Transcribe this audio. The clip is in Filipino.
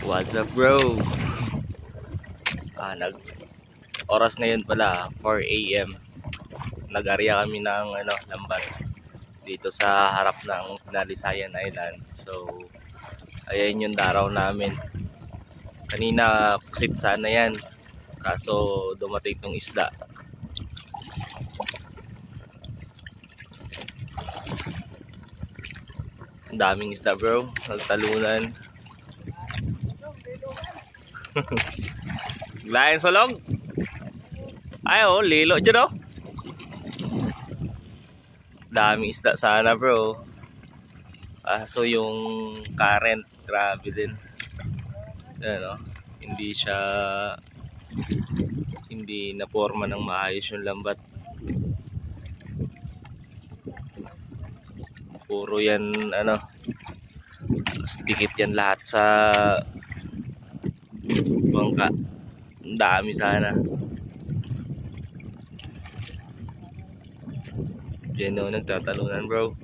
What's up, bro? Oras ngayon pala 4 AM. Nag-area kami ng lambat dito sa harap ng Nalisayan Island. So ayan yung daraw namin. Kanina pusit sana yan, kaso dumating tong isda. Ang daming isda, bro. Nagtalunan. Lain solong. Ayo, lilo dyan, oh. Daming isda sana, bro. So yung current, grabe din. Ano, hindi na forma ng maayos yung lambat. Puro yan dikit yan lahat sa bangka. Ang dami sana. Diyan nagtatalunan, bro.